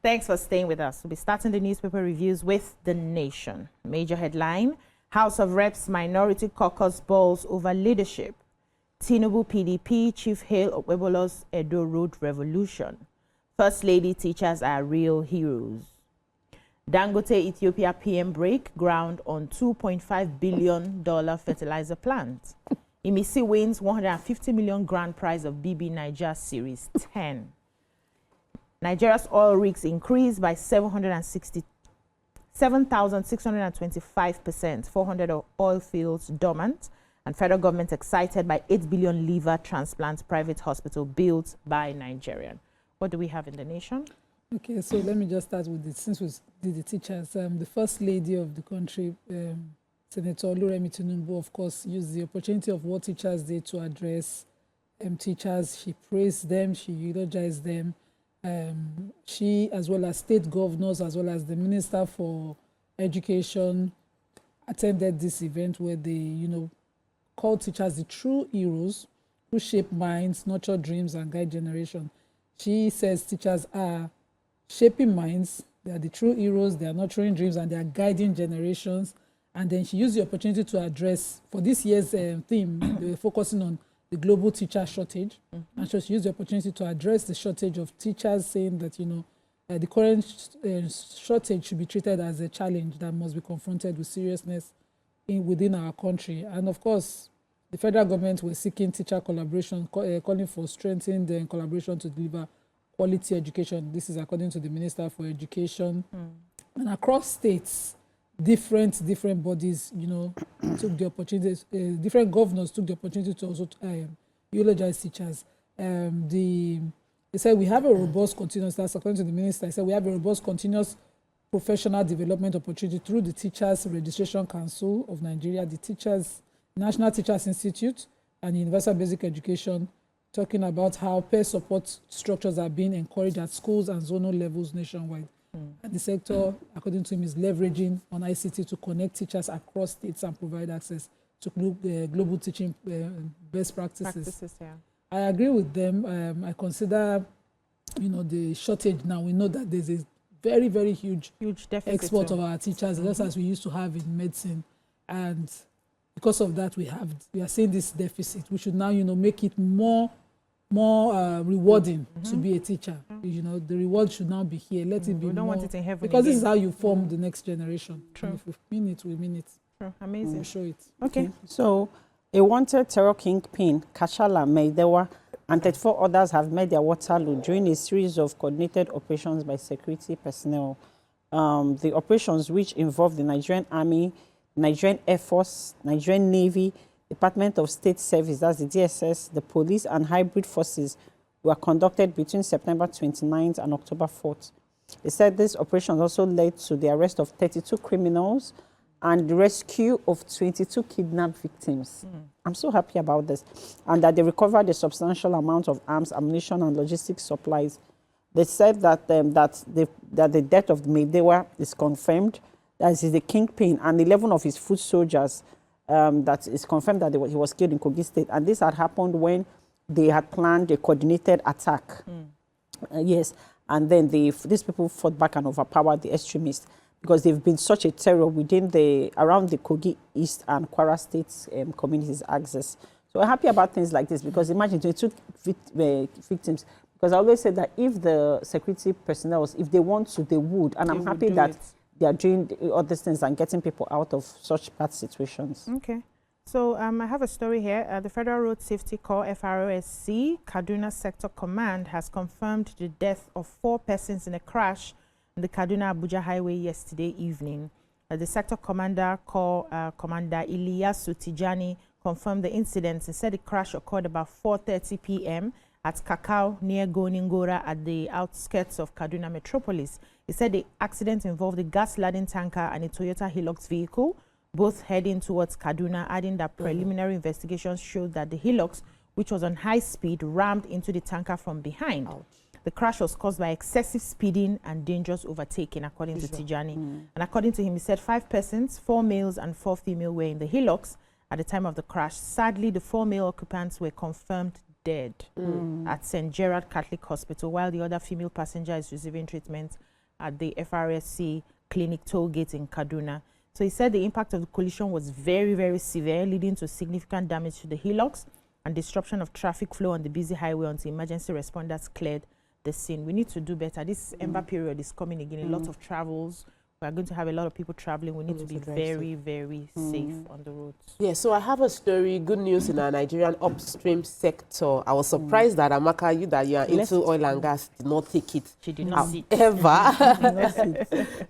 Thanks for staying with us. We'll be starting the newspaper reviews with The Nation. Major headline: House of Reps Minority Caucus balls over leadership. Tinubu PDP Chief hail Okwebolo's Edo Road Revolution. First Lady teachers are real heroes. Dangote Ethiopia PM break ground on $2.5 billion fertilizer plant. Imisi wins 150 million grand prize of BB Niger Series 10. Nigeria's oil rigs increased by 7,625%, 400 oil fields dormant, and federal government excited by 8 billion liver transplant private hospital built by Nigerian. What do we have in The Nation? Okay, so let me just start with it. Since we did the teachers, the First Lady of the country, Senator Oluremi Tinubu, of course, used the opportunity of World Teachers Day to address teachers. She praised them, she eulogized them. She, as well as state governors, as well as the Minister for Education, attended this event where they, called teachers the true heroes who shape minds, nurture dreams, and guide generation. She says teachers are shaping minds, they are the true heroes, they are nurturing dreams, and they are guiding generations. And then she used the opportunity to address, for this year's theme, they were focusing on the global teacher shortage. And so she used the opportunity to address the shortage of teachers, saying that, the current shortage should be treated as a challenge that must be confronted with seriousness within our country. And of course, the federal government was seeking teacher collaboration, calling for strengthening the collaboration to deliver quality education. This is according to the Minister for Education. And across states, different bodies, took the opportunity, different governors took the opportunity to also eulogize teachers. They said we have a robust continuous, that's according to the minister, he said we have a robust continuous professional development opportunity through the Teachers Registration Council of Nigeria, the National Teachers Institute, and Universal Basic Education, talking about how peer support structures are being encouraged at schools and zonal levels nationwide. And the sector, according to him, is leveraging on ICT to connect teachers across states and provide access to global teaching best practices. Yeah. I agree with them. I consider, the shortage now. We know that there's a very, very huge deficit export of our teachers, just as we used to have in medicine. And because of that, we are seeing this deficit. We should now, make it more rewarding to be a teacher. The reward should now be here. Let it be. We don't want it in heaven because again. this is how you form the next generation. True. And if we mean it, we mean it. True. Amazing. We'll show it. Okay. So, a wanted terror kingpin, Kashala Maidewa, and 34 others have made their Waterloo during a series of coordinated operations by security personnel. The operations, which involved the Nigerian Army, Nigerian Air Force, Nigerian Navy, Department of State Service, that's the DSS, the police, and hybrid forces, were conducted between September 29th and October 4th. They said this operation also led to the arrest of 32 criminals and the rescue of 22 kidnapped victims. I'm so happy about this. And that they recovered a substantial amount of arms, ammunition, and logistics supplies. They said that the death of Maidewa is confirmed, that is the kingpin, and 11 of his foot soldiers, that is confirmed that he was killed in Kogi State. And this had happened when they had planned a coordinated attack. Yes, and then these people fought back and overpowered the extremists, because they've been such a terror around the Kogi East and Kwara States communities access. So we're happy about things like this, because imagine 22 victims. Because I always say that if the security personnel, if they want to, they would. And I'm happy that they are doing all these things and getting people out of such bad situations. Okay. So I have a story here. The Federal Road Safety Corps, FROSC, Kaduna Sector Command has confirmed the death of 4 persons in a crash on the Kaduna-Abuja Highway yesterday evening. The Sector Commander, Commander Iliyasu Tijani, confirmed the incident and said the crash occurred about 4:30 p.m. at Kakao near Goningora at the outskirts of Kaduna Metropolis. He said the accident involved a gas-laden tanker and a Toyota Hilux vehicle, both heading towards Kaduna, adding that preliminary investigations showed that the Hilux, which was on high speed, rammed into the tanker from behind. Ouch. The crash was caused by excessive speeding and dangerous overtaking, according to Tijani. And according to him, he said 5 persons, 4 males and 4 female, were in the Hilux at the time of the crash. Sadly, the 4 male occupants were confirmed dead at St. Gerard Catholic Hospital, while the other female passenger is receiving treatment at the FRSC Clinic toll gate in Kaduna. So he said the impact of the collision was very, very severe, leading to significant damage to the hillocks and disruption of traffic flow on the busy highway until emergency responders cleared the scene. We need to do better. This Ember period is coming again. A lot of travels. We are going to have a lot of people traveling. We need to be very, very safe on the roads. Yeah, so I have a story, good news in our Nigerian upstream sector. I was surprised that Amaka, you are into oil and gas, did not take it. She did not see it. Ever.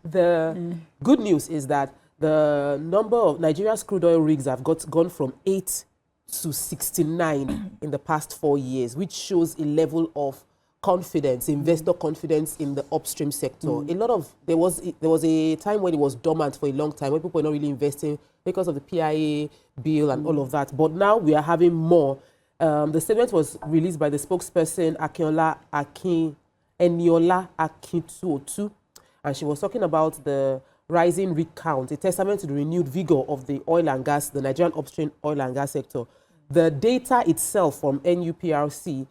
The good news is that the number of Nigeria's crude oil rigs have gone from 8 to 69 in the past 4 years, which shows a level of confidence, investor confidence in the upstream sector. There was a time when it was dormant for a long time, when people were not really investing because of the PIA bill and all of that. But now we are having more. The statement was released by the spokesperson Eniola Akintuotu, and she was talking about the rising rig count, a testament to the renewed vigor of the oil and gas, the Nigerian upstream oil and gas sector. The data itself from NUPRC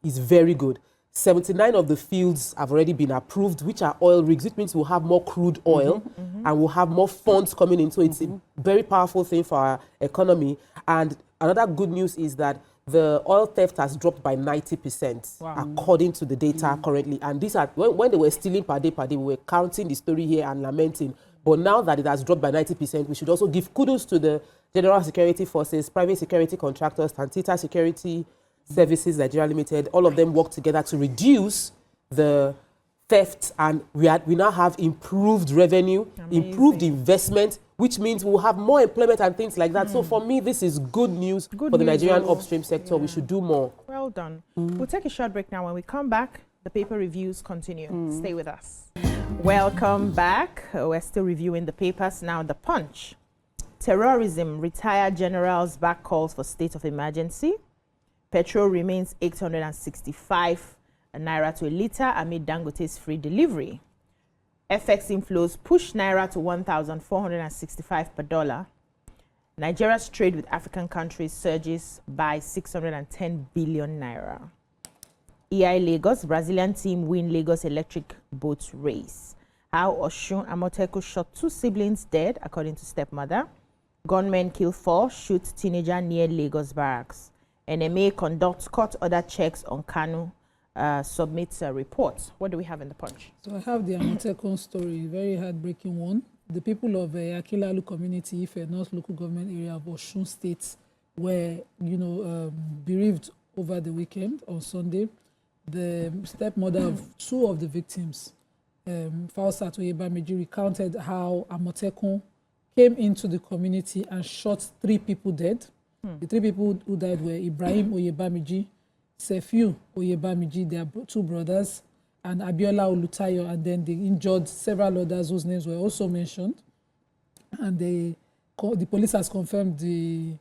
is very good. 79 of the fields have already been approved, which are oil rigs, which means we'll have more crude oil and we'll have more funds coming in. So it's a very powerful thing for our economy. And another good news is that the oil theft has dropped by 90%, according to the data currently. And these are, when they were stealing per day, we were counting the story here and lamenting. But now that it has dropped by 90%, we should also give kudos to the General Security Forces, private security contractors, Tantita Security Services Nigeria Limited. All of them work together to reduce the theft, and we now have improved revenue, improved investment, which means we'll have more employment and things like that. So for me, this is good news for the Nigerian upstream sector. We should do more. Well done. We'll take a short break now. When we come back, the paper reviews continue. Stay with us. Welcome back. We're still reviewing the papers. Now, The Punch. Terrorism, retired generals back calls for state of emergency. Petrol remains 865 naira to a litre amid Dangote's free delivery. FX inflows push naira to 1,465 per dollar. Nigeria's trade with African countries surges by 610 billion naira. EI Lagos, Brazilian team win Lagos electric boat race. How Oshun Amoteku shot 2 siblings dead, according to stepmother. Gunmen kill 4, shoot teenager near Lagos barracks. NMA conducts court order checks on Kanu, submits a report. What do we have in The Punch? So I have the Amotekun story, very heartbreaking one. The people of Akilalu community, Ife North local government area of Osun State, were, bereaved over the weekend on Sunday. The stepmother of 2 of the victims, Fausat Oyebamiji, recounted how Amotekun came into the community and shot 3 people dead. The 3 people who died were Ibrahim Oyebamiji, Sefiu Oyebamiji, their 2 brothers, and Abiola Olutayo, and then they injured several others whose names were also mentioned. And the police has confirmed the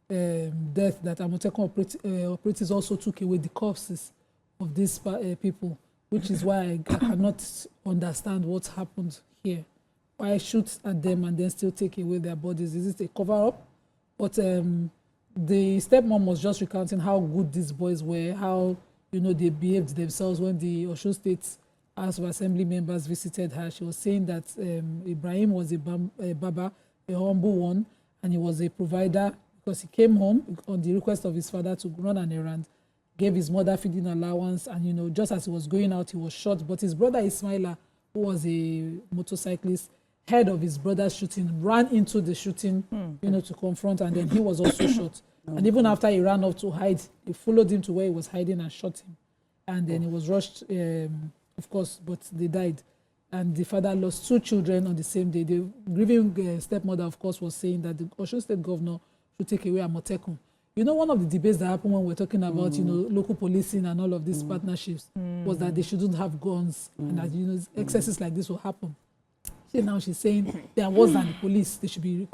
death that Amotekun operatives also took away the corpses of these people, which is why I cannot understand what happened here. Why shoot at them and then still take away their bodies? Is it a cover-up? But the stepmom was just recounting how good these boys were, how they behaved themselves when the Osun State House of Assembly members visited her. She was saying that Ibrahim was a baba, a humble one, and he was a provider because he came home on the request of his father to run an errand, gave his mother feeding allowance, and just as he was going out, he was shot. But his brother Ismaila, who was a motorcyclist, heard of his brother's shooting, ran into the shooting, to confront, and then he was also shot. And even after he ran off to hide, he followed him to where he was hiding and shot him. And then he was rushed, of course, but they died. And the father lost 2 children on the same day. The grieving stepmother, of course, was saying that the Osun State governor should take away Amotekun. One of the debates that happened when we're talking about, local policing and all of these partnerships was that they shouldn't have guns and that, excesses like this will happen. Now she's saying they are worse than the police. They should be.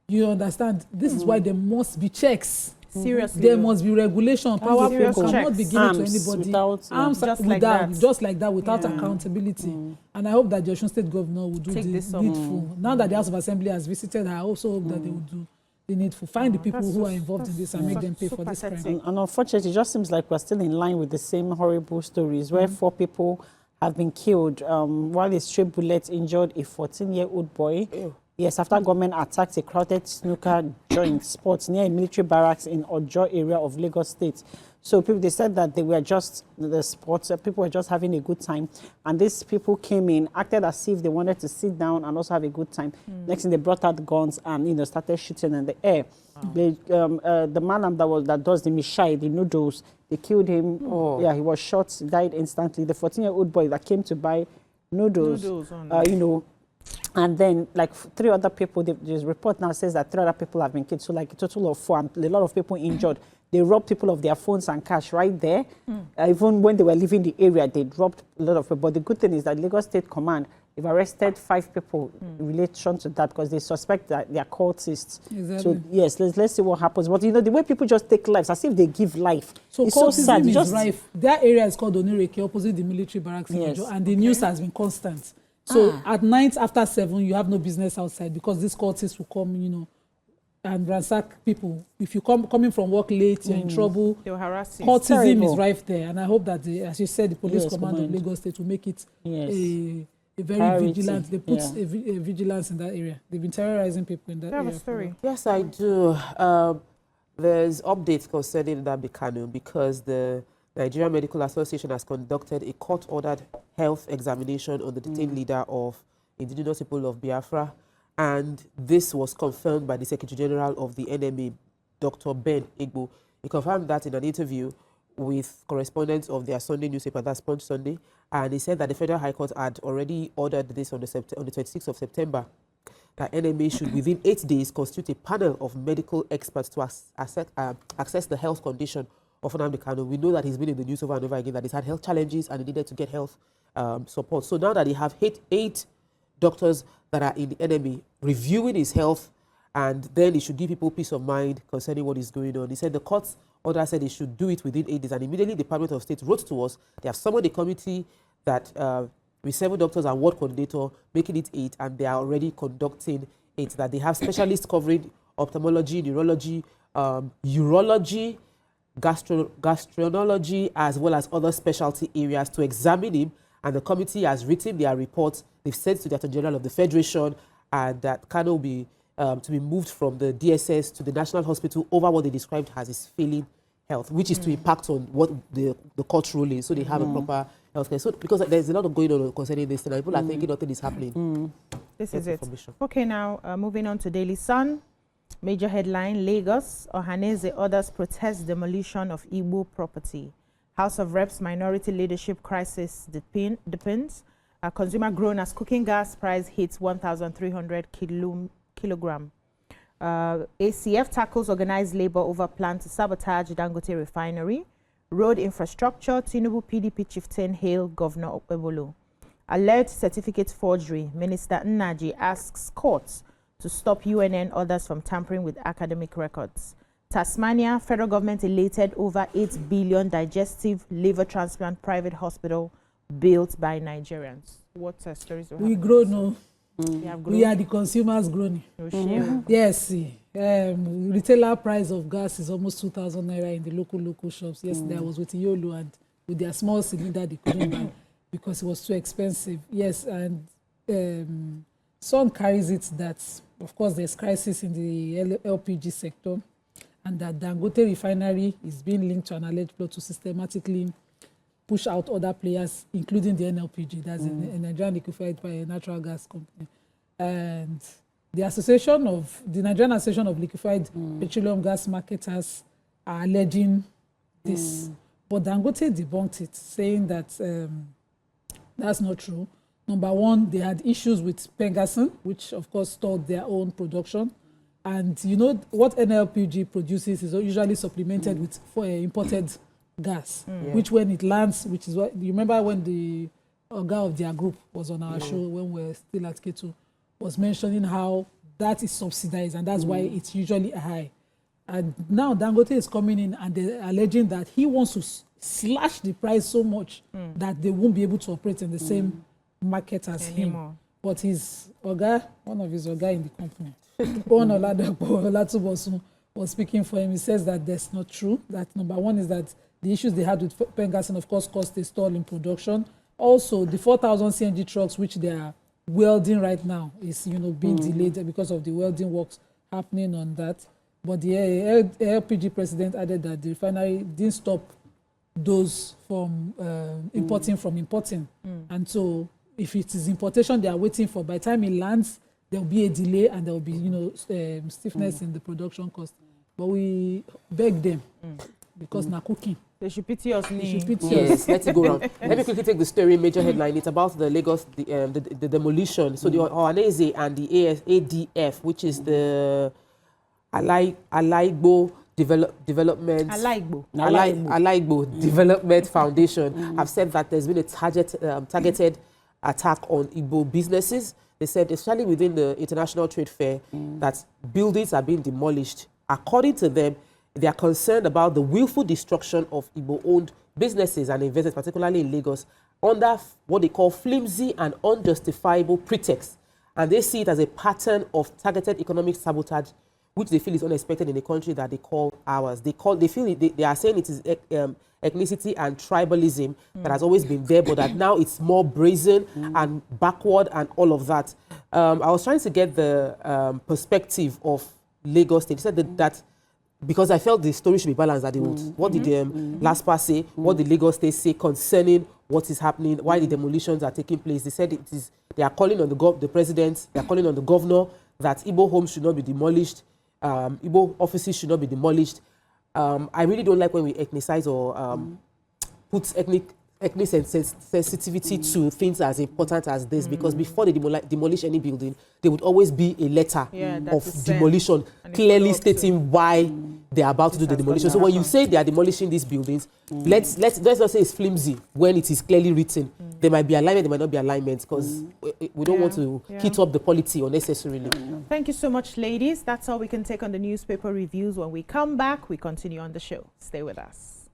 You understand? This is why there must be checks. Seriously, there must be regulation. Power people cannot be given to anybody. Arms just like that, without accountability. And I hope that the Osun State governor will do the needful. Now that the House of Assembly has visited her, I also hope that they will do the needful. Find the people who are involved in this and make them pay for this crime. And unfortunately, it just seems like we're still in line with the same horrible stories where 4 people have been killed, while a stray bullet injured a 14-year-old boy. Ew. Yes, after government attacked a crowded snooker joint spot near a military barracks in Ojo area of Lagos State. So people, they said that they were just, the sports, people were just having a good time. And these people came in, acted as if they wanted to sit down and also have a good time. Next thing, they brought out guns and, you know, started shooting in the air. They, the man that does the mishai, the noodles, they killed him. Oh. Yeah, he was shot, died instantly. The 14-year-old boy that came to buy noodles, you know, and then like 3 other people, this report now says that 3 other people have been killed. So like a total of 4, and a lot of people injured. They robbed people of their phones and cash right there. Even when they were leaving the area, they robbed a lot of people. But the good thing is that Lagos State Command, they've arrested 5 people in relation to that because they suspect that they are cultists. Exactly. So yes, let's see what happens. But you know, the way people just take lives, as if they give life. So it's so sad. cultism is Just rife. That area is called Onireke, opposite the military barracks in Yes. Ojo, and the news has been constant. So at night after 7, you have no business outside because these cultists will come, you know, and ransack people. If you coming from work late, you're in trouble. They'll harass you. Cultism is rife there, and I hope that, as you said, the police Yes, command of command. Lagos State will make it Yes. a very Priority, vigilant. They put yeah. a vigilance in that area. They've been terrorizing people in that I have area. a story. Yes, I do. There's updates concerning that Kanu because the Nigerian Medical Association has conducted a court-ordered health examination on the detained leader of indigenous people of Biafra, and this was confirmed by the Secretary General of the NMA, Dr. Ben Igbo. He confirmed that in an interview with correspondents of their Sunday newspaper, that's Punch Sunday, and he said that the Federal High Court had already ordered this on the 26th of September, that NMA should within 8 days constitute a panel of medical experts to assess the health condition of Nnamdi Kanu. We know that he's been in the news over and over again, that he's had health challenges and he needed to get health support. So now that he have eight doctors that are in the NMA reviewing his health, and then he should give people peace of mind concerning what is going on. He said the court's order said he should do it within 8 days, and immediately the Department of State wrote to us. They have summoned a committee that with 7 doctors and ward coordinator, making it 8, and they are already conducting it. That they have specialists covering ophthalmology, neurology, urology, gastroenterology, as well as other specialty areas to examine him. And the committee has written their report. They've sent to the Attorney General of the Federation, and that Kanu will be to be moved from the DSS to the National Hospital over what they described as his failing health, which is to impact on what the court ruling, so they have a proper healthcare. So because there's a lot of going on concerning this, and people are thinking nothing is happening. This is it. Okay, now moving on to Daily Sun. Major headline: Lagos, Ohaneze orders protest demolition of Igbo property. House of Reps minority leadership crisis depends. Consumer grown as cooking gas price hits 1,300 kilogram. ACF tackles organized labor over plan to sabotage Dangote refinery. Road infrastructure, Tinubu PDP chieftain hail Governor Okpebolo. Alert certificate forgery. Minister Nnaji asks courts to stop UNN orders from tampering with academic records. Tasmania, federal government elated over 8 billion digestive liver transplant private hospital built by Nigerians. What stories do We grow no. have grown? We are the consumers groaning. Yes, retailer price of gas is almost 2,000 naira in the local shops. Yesterday I was with Yolo, and with their small cylinder they couldn't buy because it was too expensive. Yes, and Sun carries it that, of course, there's crisis in the LPG sector, and that Dangote refinery is being linked to an alleged plot to systematically push out other players, including the NLPG, that's a Nigerian liquefied by a natural gas company. And the Nigerian Association of Liquefied Petroleum Gas Marketers are alleging this. But Dangote debunked it, saying that that's not true. Number one, they had issues with PENGASSAN, which of course stalled their own production. And you know what NLPG produces is usually supplemented with imported gas, which when it lands, which is what you remember when the guy of their group was on our show when we were still at K2, was mentioning how that is subsidized, and that's why it's usually high. And now Dangote is coming in and they're alleging that he wants to slash the price so much that they won't be able to operate in the same market as him. But his Oga, one of his Oga in the company, Olatubosun, was speaking for him. He says that that's not true. That number one is that the issues they had with PENGASSAN, of course, caused a stall in production. Also, the 4,000 CNG trucks, which they are welding right now, is being delayed because of the welding works happening on that. But the LPG president added that the refinery didn't stop those from importing. And so if it is importation they are waiting for, by the time it lands, there will be a delay and there will be stiffness in the production cost. But we beg them because now cooking. They should pity us. Yes, let it go round. Let me quickly take the story major headline. It's about the Lagos, the demolition. So the Ohanese and the ADF, which is the Alaigbo Development Development Foundation, have said that there's been a targeted attack on Igbo businesses. They said, especially within the International Trade Fair, that buildings are being demolished. According to them, they are concerned about the willful destruction of Igbo-owned businesses and investors, particularly in Lagos, under what they call flimsy and unjustifiable pretext. And they see it as a pattern of targeted economic sabotage, which they feel is unexpected in a country that they call ours. They are saying it is ethnicity and tribalism that has always been there, but that now it's more brazen and backward and all of that. I was trying to get the perspective of Lagos State. They said that because I felt the story should be balanced, that what did LASPA say, what did Lagos State say concerning what is happening, why the demolitions are taking place. They said they are calling on the president, they are calling on the governor that Igbo homes should not be demolished, Igbo offices should not be demolished. I really don't like when we ethnicize or put ethnic sensitivity to things as important as this, because before they demolish any building, there would always be a letter of demolition clearly stating why they are about to do the demolition. So when you say they are demolishing these buildings, let's not say it's flimsy when it is clearly written. There might be alignment, there might not be alignment, because we don't want to heat up the polity unnecessarily. Thank you so much, ladies. That's all we can take on the newspaper reviews. When we come back, we continue on the show. Stay with us.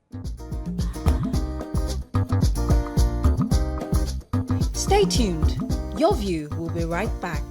Stay tuned. Your View will be right back.